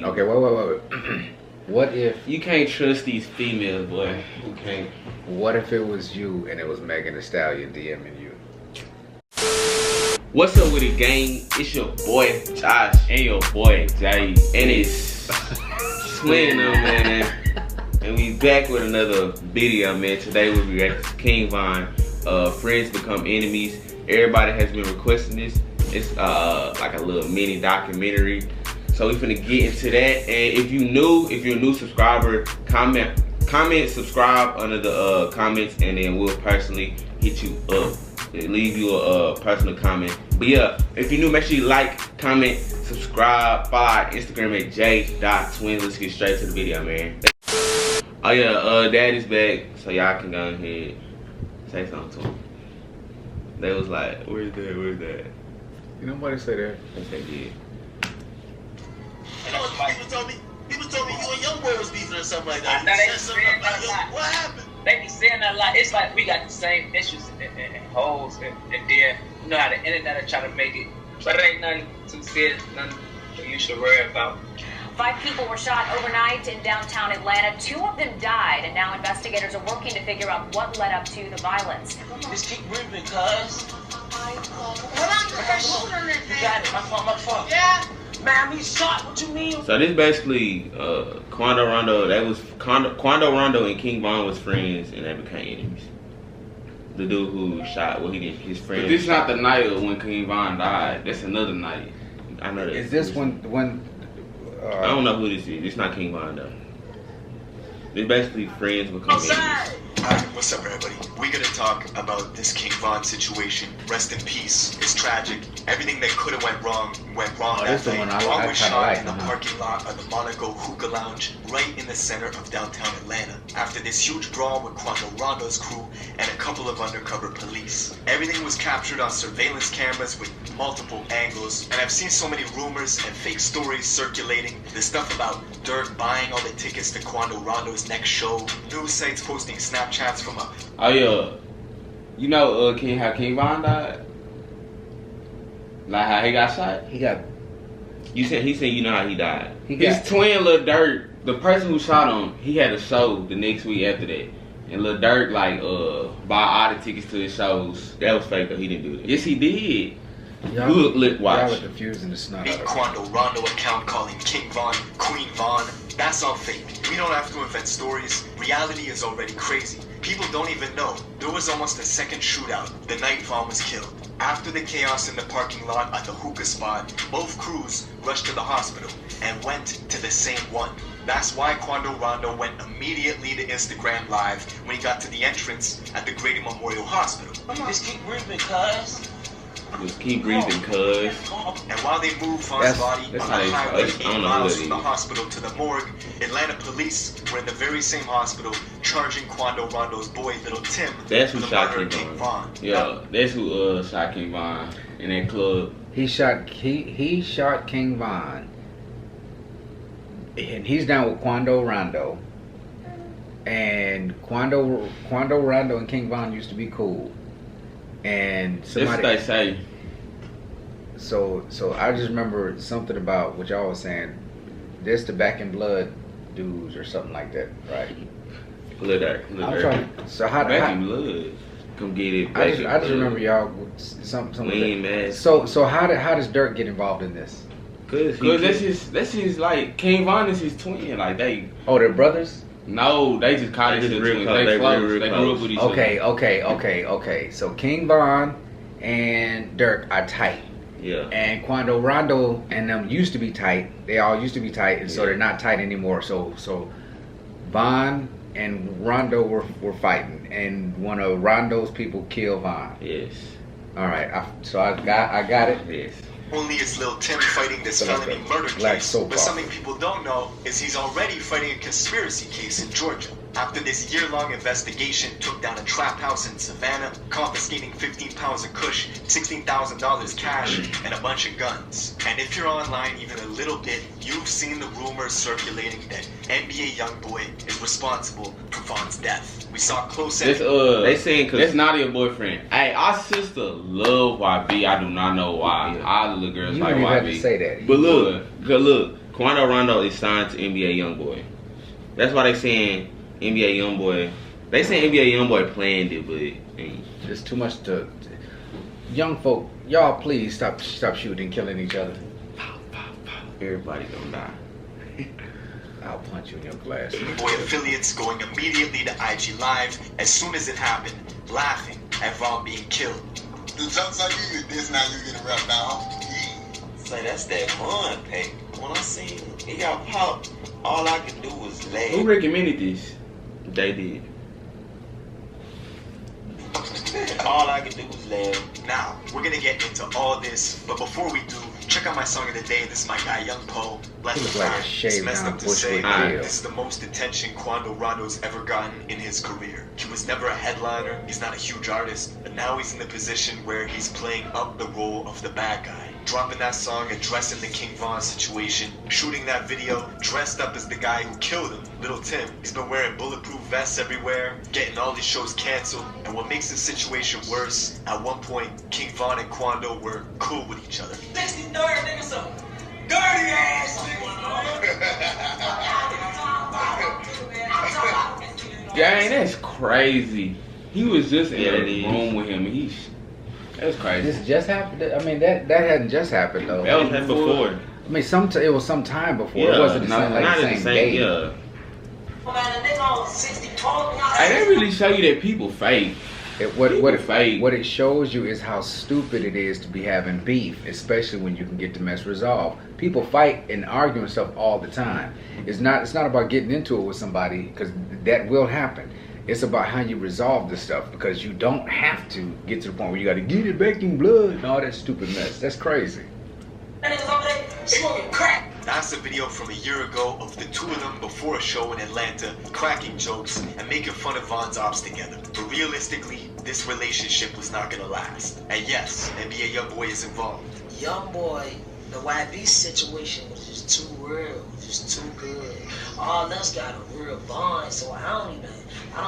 Okay, wait. What if You can't trust these females, boy. You can't. what if it was you and it was Megan Thee Stallion DMing you? What's up with it, gang? It's your boy Josh and your boy Jay, and it's Twin them, man. And we back with another video, man. Today we react to King Von. Friends become enemies. Everybody has been requesting this. It's like a little mini documentary. So we finna get into that. And if you're a new subscriber, comment, subscribe under the comments, and then we'll personally hit you up. Leave you a personal comment. But yeah, if you're new, make sure you like, comment, subscribe, follow our Instagram at j.twins. Let's get straight to the video, man. Oh yeah, Daddy's back, so y'all can go ahead say something to him. They was like, where's that? You nobody say that. They said, yeah. You know what people told me you and Youngboy was beefing or something like that. Now they Said something saying about, that a lot. what happened? They be saying that a lot. It's like we got the same issues and holes, and then you know how the internet are trying to make it. But it ain't nothing too serious, nothing that you should worry about. 5 people were shot overnight in downtown Atlanta. 2 of them died, and now investigators are working to figure out what led up to the violence. Just keep breathing, cuz. You got it. My fault. Yeah. Man, he shot. What you mean? So this basically, Quando Rondo, Quando Rondo and King Von was friends and they became enemies. The dude who shot, well, he did his friend. But this is not the night of when King Von died. That's another night. I know that. Is this when I don't know who this is. It's not King Von though. They're basically friends become enemies. Alright, what's up everybody? We're gonna talk about this King Von situation. Rest in peace. It's tragic. Everything that could have went wrong this that the one night. I Von was kinda shot like, in the parking lot of the Monaco Hookah Lounge right in the center of downtown Atlanta after this huge brawl with Quando Rondo's crew and a couple of undercover police. Everything was captured on surveillance cameras with multiple angles, and I've seen so many rumors and fake stories circulating. The stuff about Dirk buying all the tickets to Quando Rondo's next show, news sites posting Snapchats from a Oh yeah, you know how King Von died? Like how he got shot? he got He said you know how he died. His twin Lil Durk, the person who shot him, he had a show the next week after that. And Lil Durk bought all the tickets to his shows. That was fake though. He didn't do that. Yes, he did. Look, watch. Y'all are confusing the snot out fake of me. Quando Rondo account calling King Von Queen Von. That's all fake. We don't have to invent stories. Reality is already crazy. People don't even know. There was almost a second shootout the night Von was killed. After the chaos in the parking lot at the hookah spot, both crews rushed to the hospital and went to the same one. That's why Quando Rondo went immediately to Instagram Live when he got to the entrance at the Grady Memorial Hospital. Just keep breathing, cuz. Just keep breathing, cuz. And while they moved Von's body that's on how the they- highway I 8 don't know miles who from that the is. hospital to the morgue, Atlanta police were in the very same hospital charging Quando Rondo's boy, Little Tim, That's who for the shot murder of King King Von. Von. Yeah, that's who shot King Von in that club. He shot King Von, and he's down with Quando Rondo. And Quando Rondo and King Von used to be cool. And That's what somebody, they say. so I just remember something about what y'all was saying. This the Back in Blood dudes or something like that, right? Lil Durk. I'm trying. So how? Back in blood. Come get it. I just remember y'all some. We ain't mad. So how does Dirk get involved in this? Cause That's his like King Von is his twin. Like they Oh, they're brothers. no, they just call They each just other real twins. close. They They close. real They grew close. up with each other. Okay. So King Von and Dirk are tight. Yeah. And Quando Rondo and them used to be tight. They all used to be tight, and so Yeah. they're not tight anymore. So Von and Rondo were fighting, and one of Rondo's people killed Von. Yes. All right, I got it. Yes. Only is Lil Tim fighting this So like felony a murder black case, soap but opera. something people don't know is he's already fighting a conspiracy case in Georgia. After this year-long investigation took down a trap house in Savannah, confiscating 15 pounds of kush, $16,000 cash, and a bunch of guns. And if you're online even a little bit, you've seen the rumors circulating that NBA YoungBoy is responsible for Von's death. We saw close That's They saying that's cause Nadia boyfriend. Hey, our sister love YB. I do not know why. Yeah. All the little girls You like don't even have YB. to say that. But look, Quando Rondo is signed to NBA YoungBoy. That's why they saying NBA YoungBoy. They saying NBA YoungBoy planned it, but It's too much to young folk. Y'all, please stop shooting and killing each other. everybody gonna die. I'll punch you in your glass. Boy affiliates going immediately to IG Live as soon as it happened, laughing at Von being killed. The jokes I give you, this now you getting wrapped down. Say that's that Von pack. When I seen it got popped, all I could do was laugh. Who recommended this? They did. All I could do was laugh. Now, we're gonna get into all this, but before we do, check out my song of the day. This is my guy, Young Poe. Bless He the look like a time. It's shaved messed down up to say, Bushwick but Bill. this is the most attention Quando Rondo's ever gotten in his career. He was never a headliner, he's not a huge artist, but now he's in the position where he's playing up the role of the bad guy. Dropping that song, addressing the King Von situation, shooting that video, dressed up as the guy who killed him, Little Tim. He's been wearing bulletproof vests everywhere, getting all his shows canceled, and what makes the situation worse, at one point, King Von and Quando were cool with each other. 63rd, nigga, some dirty ass Dang, that's crazy. He was just in Yeah, the it is. room with him, and that's crazy. This just happened. I mean, that hadn't just happened though. That was before. I mean, it was some time before. Yeah, It wasn't the not, same, like not the at same day. Yeah. Man, a nigga on 64. Hey, that really show you that people fake. What fake. it shows you is how stupid it is to be having beef, especially when you can get the mess resolved. People fight and argue and stuff all the time. It's not about getting into it with somebody, because that will happen. It's about how you resolve this stuff, because you don't have to get to the point where you got to get it back in blood and all that stupid mess. That's crazy. That nigga's over there smoking crack. That's a video from a year ago of the two of them before a show in Atlanta, cracking jokes and making fun of Von's ops together. But realistically, this relationship was not gonna last. And yes, NBA YoungBoy is involved. Young boy, the YB situation was just too real, just too good. All us got a real bond, so I don't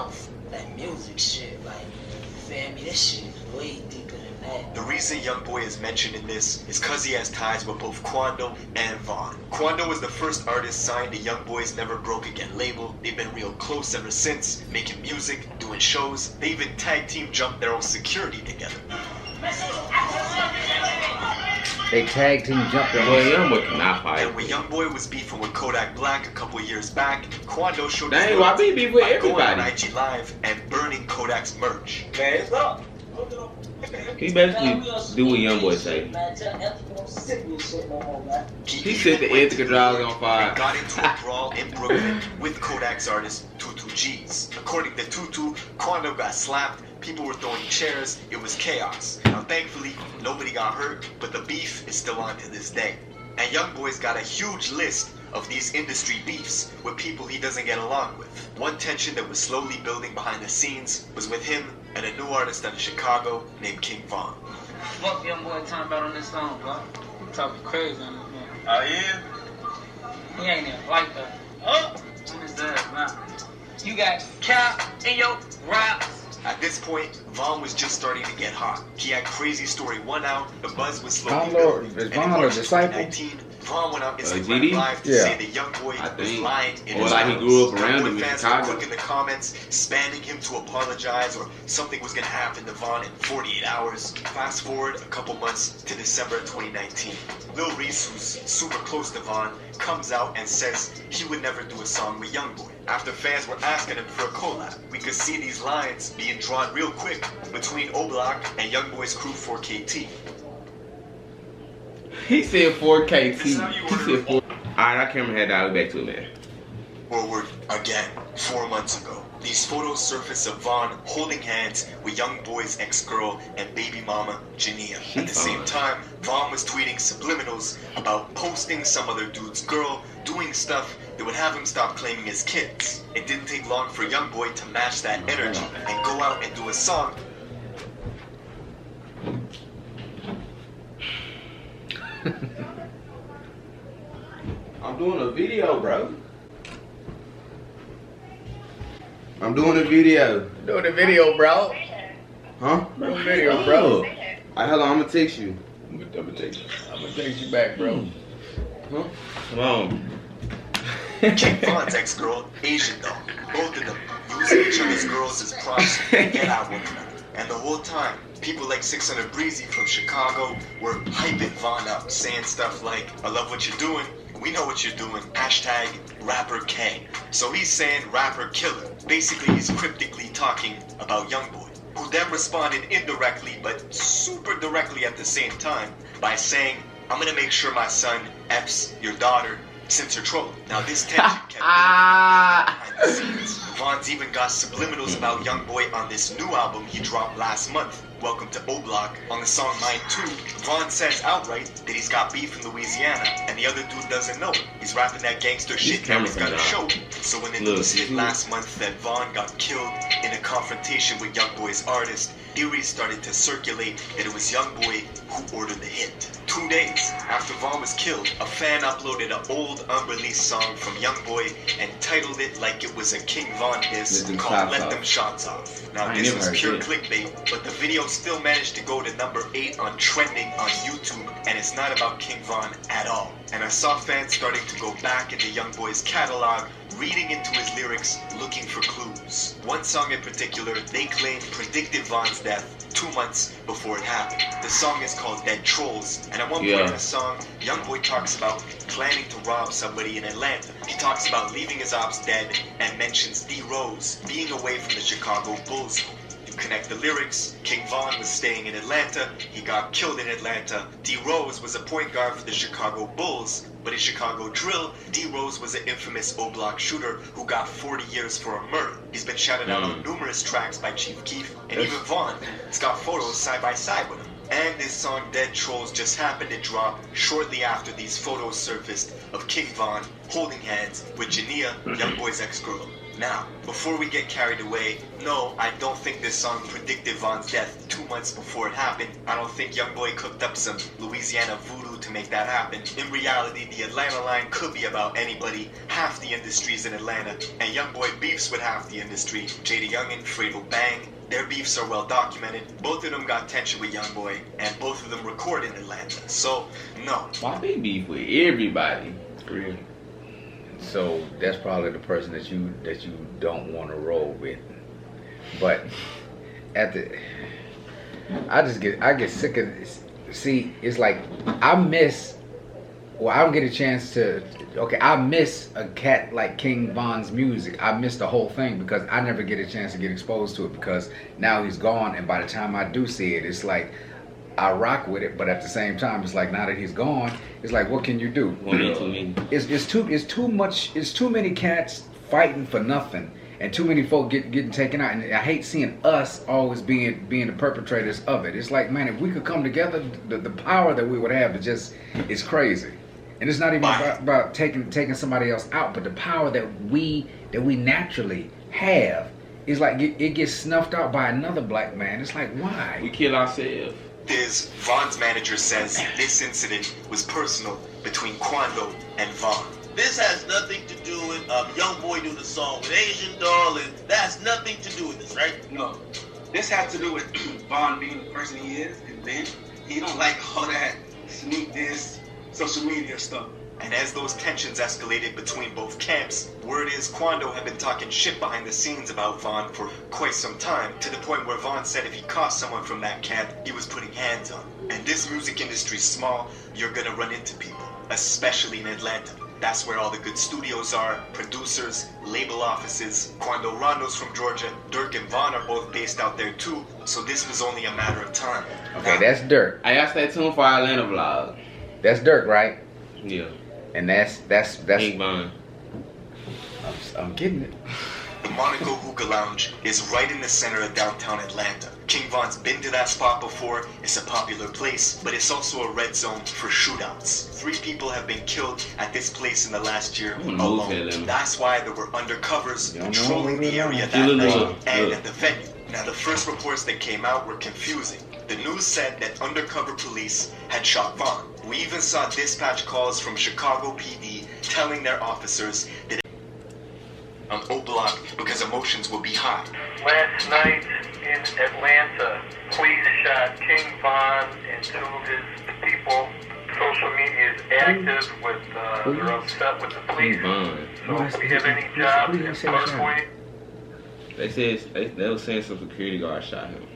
f that music shit. Like, you feel me? This shit is way deeper than that. The reason YoungBoy is mentioned in this is because he has ties with both Quando and Von. Quando was the first artist signed to YoungBoy's Never Broke Again label. They've been real close ever since, making music, doing shows. They even tag team jumped their own security together. They tag team jumped Boy, on. YoungBoy cannot fight. And when YoungBoy was beefing with Kodak Black a couple years back, Quando showed Dang, his YB loyalty beef with by going on everybody. IG Live and burning Kodak's merch. Man, it's up. He basically do what YoungBoy say. He set the Ethica Drive on fire. And got into a brawl in Brooklyn with Kodak's artist Tutu G's. According to Tutu, Quando got slapped, people were throwing chairs, it was chaos. Now thankfully, nobody got hurt, but the beef is still on to this day. And YoungBoy's got a huge list of these industry beefs with people he doesn't get along with. One tension that was slowly building behind the scenes was with him and a new artist out of Chicago named King Von. Fuck young boy talking about on this song, bro. He talking crazy on this man. Oh yeah? He ain't even like that. Oh! What is that, man? You got Cap in your raps. At this point, Von was just starting to get hot. He had Crazy Story 1 out, the buzz was slowly Von Lord- building. is And Von in a March disciple? 2019, Von went on Instagram GD? Live to Yeah. say that YoungBoy I was think. lying in Or his like he posts. grew up around YoungBoy him in fans Chicago. were quick in the comments, spamming him to apologize or something was gonna happen to Von in 48 hours. Fast forward a couple months to December 2019. Lil Reese, who's super close to Von, comes out and says he would never do a song with YoungBoy. After fans were asking him for a collab, we could see these lines being drawn real quick between O'Block and YoungBoy's crew 4KT. He said 4KT. This is how you He said 4. Alright, our camera had dialed back to it, man. Forward again, 4 months ago. These photos surface of Von holding hands with YoungBoy's ex-girl and baby mama, Jania. At the same time, Von was tweeting subliminals about posting some other dude's girl, doing stuff that would have him stop claiming his kids. It didn't take long for YoungBoy to match that energy and go out and do a song. I'm doing a video, bro. I'm doing a video. Do the video, bro. Huh? Do the video, bro. Alright, hold on, I'm gonna text you. I'm gonna text you back, bro. Come on. King Von's ex-girl, Asian Doll. Both of them using each other's girls as props to get at one another. And the whole time, people like 600 Breezy from Chicago were hyping Von up, saying stuff like, I love what you're doing, we know what you're doing, hashtag rapper K. So he's saying rapper killer. Basically, he's cryptically talking about Youngboy, who then responded indirectly but super directly at the same time by saying, I'm gonna make sure my son F's your daughter since you're trolling. Now this tension kept behind the scenes. Von's even got subliminals about Youngboy on this new album he dropped last month, Welcome to O-Block. On the song Mine 2, Von says outright that he's got beef in Louisiana and the other dude doesn't know it. He's rapping that gangster shit now he's got a show. So when the news hit last month that Von got killed in a confrontation with Youngboy's artist, theories started to circulate that it was Youngboy who ordered the hit. 2 days after Von was killed, a fan uploaded an old unreleased song from Youngboy and titled it like it was a King Von diss called Let Them Shots Off. Now this was pure clickbait, but the video still managed to go to number 8 on trending on YouTube, and it's not about King Von at all. And I saw fans starting to go back into Youngboy's catalog, reading into his lyrics, looking for clues. One song in particular, they claim predicted Von's death 2 months before it happened. The song is called Dead Trolls, and at one point in the song, Youngboy talks about planning to rob somebody in Atlanta. He talks about leaving his ops dead and mentions D Rose being away from the Chicago Bulls. You connect the lyrics, King Von was staying in Atlanta, he got killed in Atlanta. D Rose was a point guard for the Chicago Bulls, but in Chicago Drill, D Rose was an infamous O-Block shooter who got 40 years for a murder. He's been shouted out on numerous tracks by Chief Keef, and even Von has got photos side by side with him. And this song Dead Trolls just happened to drop shortly after these photos surfaced of King Von holding hands with Jania, Youngboy's ex-girl. Now, before we get carried away, no, I don't think this song predicted Von's death 2 months before it happened. I don't think Youngboy cooked up some Louisiana voodoo to make that happen. In reality, the Atlanta line could be about anybody. Half the industry's in Atlanta, and Youngboy beefs with half the industry. Jada Youngin, Fredo Bang, their beefs are well documented. Both of them got tension with Youngboy, and both of them record in Atlanta. So, no. Why they beef with everybody? Really? So that's probably the person that you don't want to roll with. But I get sick of this. See, it's like I don't get a chance to. Okay, I miss a cat like King Von's music. I miss the whole thing because I never get a chance to get exposed to it because now he's gone, and by the time I do see it, it's like I rock with it, but at the same time, it's like now that he's gone, it's like what can you do? It's too many cats fighting for nothing, and too many folk getting taken out. And I hate seeing us always being the perpetrators of it. It's like, man, if we could come together, the power that we would have is crazy. And it's not even about taking somebody else out, but the power that we naturally have is like it gets snuffed out by another black man. It's like, why? We kill ourselves. Von's manager says this incident was personal between Quando and Von. This has nothing to do with Youngboy doing the song with Asian Doll, and that has nothing to do with this, right? No. This has to do with Von being the person he is, and then he don't like all that sneak this social media stuff. And as those tensions escalated between both camps, word is Quando had been talking shit behind the scenes about Von for quite some time, to the point where Von said if he caught someone from that camp, he was putting hands on. And this music industry's small, you're gonna run into people, especially in Atlanta. That's where all the good studios are, producers, label offices. Quando Rondo's from Georgia, Dirk and Von are both based out there too, so this was only a matter of time. Okay, that's Dirk. I gotta stay tuned for our Atlanta vlog. That's Dirk, right? Yeah. And that's King Von. I'm getting it. The Monaco Hookah Lounge is right in the center of downtown Atlanta. King Von's been to that spot before. It's a popular place, but it's also a red zone for shootouts. 3 people have been killed at this place in the last year alone. That's why there were undercovers patrolling the area that night and at the venue. Now, the first reports that came out were confusing. The news said that undercover police had shot Von. We even saw dispatch calls from Chicago PD telling their officers that on O-Block because emotions will be high. Last night in Atlanta, police shot King Von and 2 of his people social media is active with, they're upset with the police. So do you have any jobs in Parkway? They said they were saying some security guard shot him.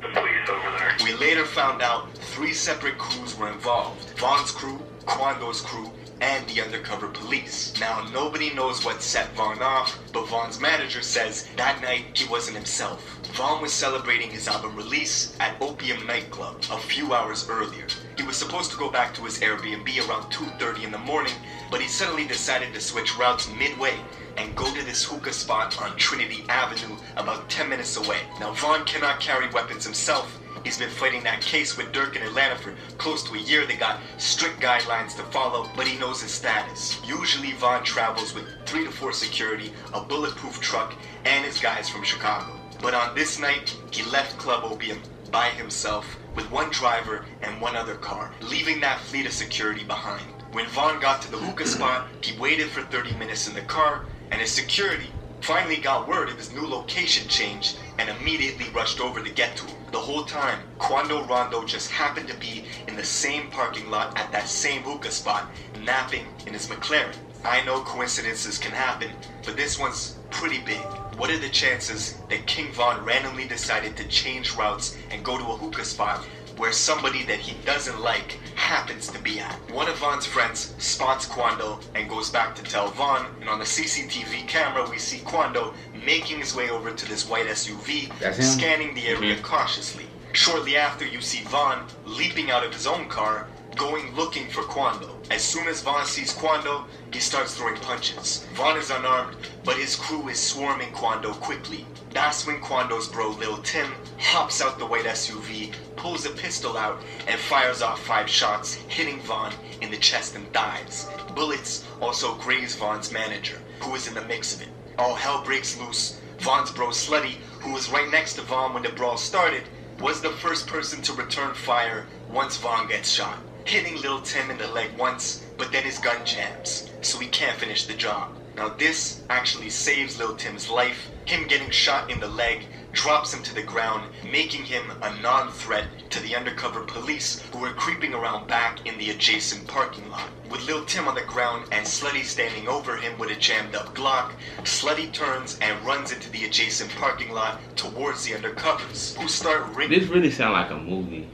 The police over there. We later found out 3 separate crews were involved. Von's crew, Quando's crew, and the undercover police. Now, nobody knows what set Von off, but Von's manager says that night he wasn't himself. Von was celebrating his album release at Opium nightclub a few hours earlier. He was supposed to go back to his Airbnb around 2:30 in the morning, but he suddenly decided to switch routes midway and go to this hookah spot on Trinity Avenue about 10 minutes away. Now, Von cannot carry weapons himself. He's been fighting that case with Dirk in Atlanta for close to a year. They got strict guidelines to follow, but he knows his status. Usually, Von travels with 3 to 4 security, a bulletproof truck, and his guys from Chicago. But on this night, he left Club Opium by himself with 1 driver and 1 other car, leaving that fleet of security behind. When Von got to the hookah spot, he waited for 30 minutes in the car, and his security finally got word of his new location change and immediately rushed over to get to him. The whole time, Quando Rondo just happened to be in the same parking lot at that same hookah spot, napping in his McLaren. I know coincidences can happen, but this one's pretty big. What are the chances that King Von randomly decided to change routes and go to a hookah spot where somebody that he doesn't like happens to be at? One of Von's friends spots Quando and goes back to tell Von, and on the CCTV camera we see Quando making his way over to this white SUV, scanning the area cautiously. Shortly after, you see Von leaping out of his own car, going looking for Quando. As soon as Von sees Quando, he starts throwing punches. Von is unarmed, but his crew is swarming Quando quickly. That's when Quando's bro Lil Tim hops out the white SUV, pulls a pistol out, and fires off 5 shots, hitting Von in the chest and thighs. Bullets also graze Von's manager, who is in the mix of it. All hell breaks loose. Von's bro Slutty, who was right next to Von when the brawl started, was the first person to return fire once Von gets shot, hitting Lil Tim in the leg once, but then his gun jams, so he can't finish the job. Now this actually saves Lil Tim's life. Him getting shot in the leg drops him to the ground, making him a non-threat to the undercover police who were creeping around back in the adjacent parking lot. With Lil Tim on the ground and Slutty standing over him with a jammed up Glock, Slutty turns and runs into the adjacent parking lot towards the undercovers, who start ringing. This really sounds like a movie.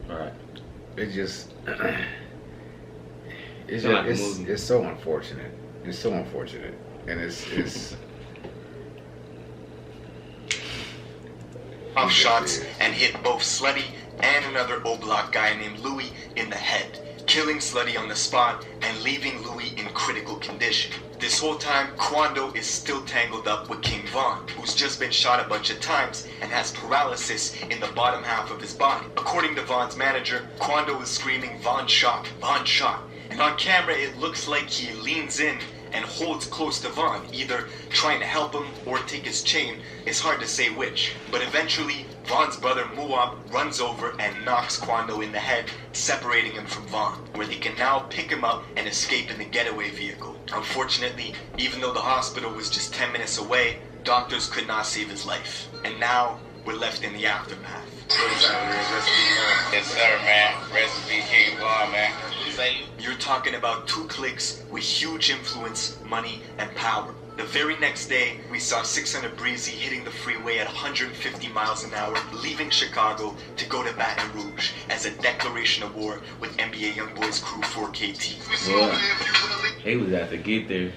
Alright. It just... it's so unfortunate. It's so unfortunate. And it's off shots and hit both Slutty and another O-Block guy named Louis in the head, killing Slutty on the spot and leaving Louis in critical condition. This whole time, Quando is still tangled up with King Von, who's just been shot a bunch of times and has paralysis in the bottom half of his body. According to Von's manager, Quando is screaming, "Von shot, Von shot." And on camera, it looks like he leans in and holds close to Von, either trying to help him or take his chain. It's hard to say which. But eventually, Von's brother Muab runs over and knocks Quando in the head, separating him from Von, where they can now pick him up and escape in the getaway vehicle. Unfortunately, even though the hospital was just 10 minutes away, doctors could not save his life. And now, we're left in the aftermath. Yes, sir, man. Recipe King Von, man. You're talking about 2 cliques with huge influence, money, and power. The very next day, we saw 600 Breezy hitting the freeway at 150 miles an hour, leaving Chicago to go to Baton Rouge as a declaration of war with NBA Youngboy's crew 4KT. Yeah. He was out to get there.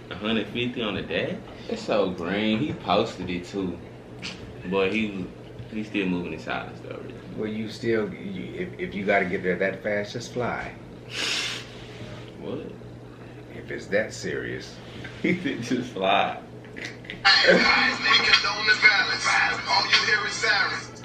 150 on the day? It's so green. He posted it too. Boy, he's still moving in silence though. Really. Well, if you got to get there that fast, just fly. What? If it's that serious. He said just fly.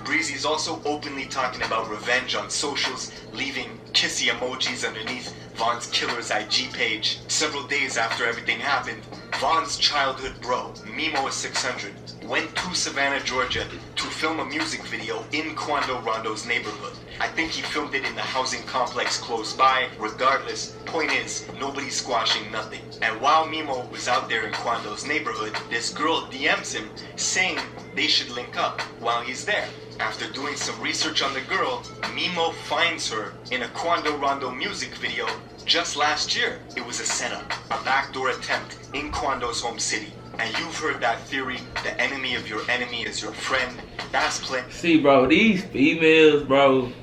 Breezy's also openly talking about revenge on socials, leaving kissy emojis underneath Von's killer's IG page. Several days after everything happened, Von's childhood bro, Mimo600, went to Savannah, Georgia to film a music video in Quando Rondo's neighborhood. I think he filmed it in the housing complex close by. Regardless, point is, nobody's squashing nothing. And while Mimo was out there in Quando's neighborhood, this girl DMs him saying they should link up while he's there. After doing some research on the girl, Mimo finds her in a Quando Rondo music video just last year. It was a setup, a backdoor attempt in Quando's home city. And you've heard that theory, the enemy of your enemy is your friend. That's plenty. See, bro, these females, bro.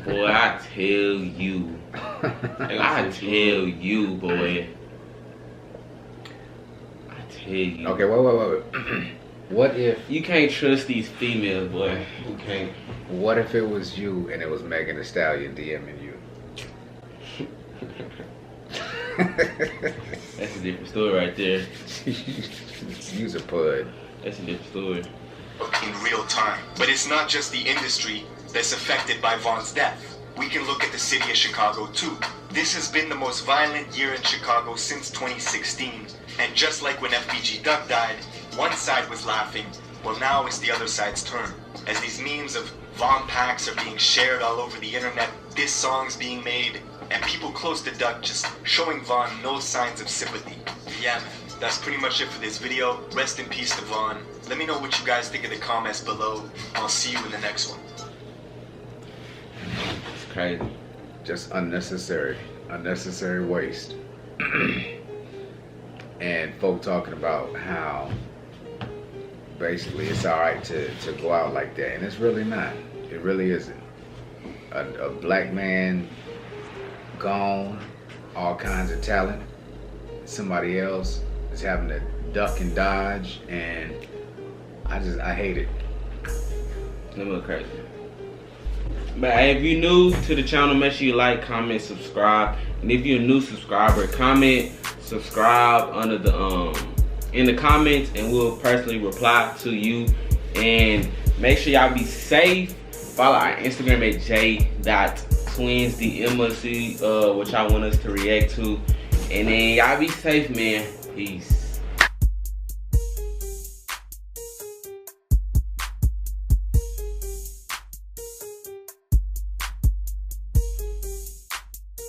Boy, I tell you. I tell you, boy. I tell you. Okay, wait. What if you can't trust these females, boy? You can't. What if it was you and it was Megan Thee Stallion DMing you? That's a different story right there. Use a pud. That's a different story. In real time. But it's not just the industry that's affected by Von's death. We can look at the city of Chicago too. This has been the most violent year in Chicago since 2016. And just like when FBG Duck died, one side was laughing, well now it's the other side's turn. As these memes of Von packs are being shared all over the internet, diss songs being made, and people close to Duck just showing Von no signs of sympathy. Yeah man, that's pretty much it for this video. Rest in peace to Von. Let me know what you guys think in the comments below. I'll see you in the next one. It's crazy. Just unnecessary waste. And folk talking about how basically it's alright to go out like that, and it's really not. It really isn't. A black man gone, all kinds of talent. Somebody else is having to duck and dodge, and I hate it. That look crazy. But hey, if you're new to the channel, make sure you like, comment, subscribe. And if you're a new subscriber, comment, subscribe under the in the comments, and we'll personally reply to you. And make sure y'all be safe. Follow our Instagram at j.twins. DM us what y'all want us to react to. And then y'all be safe, man. Peace.